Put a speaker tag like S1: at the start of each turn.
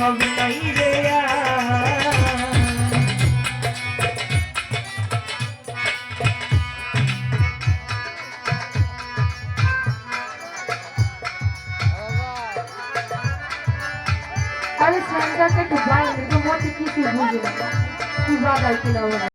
S1: হবে নাই রে
S2: আরে স্যান্ডারটা একটু বাইরে তো মতে কিছু বুঝে না কি বাজায় কিনা ওরা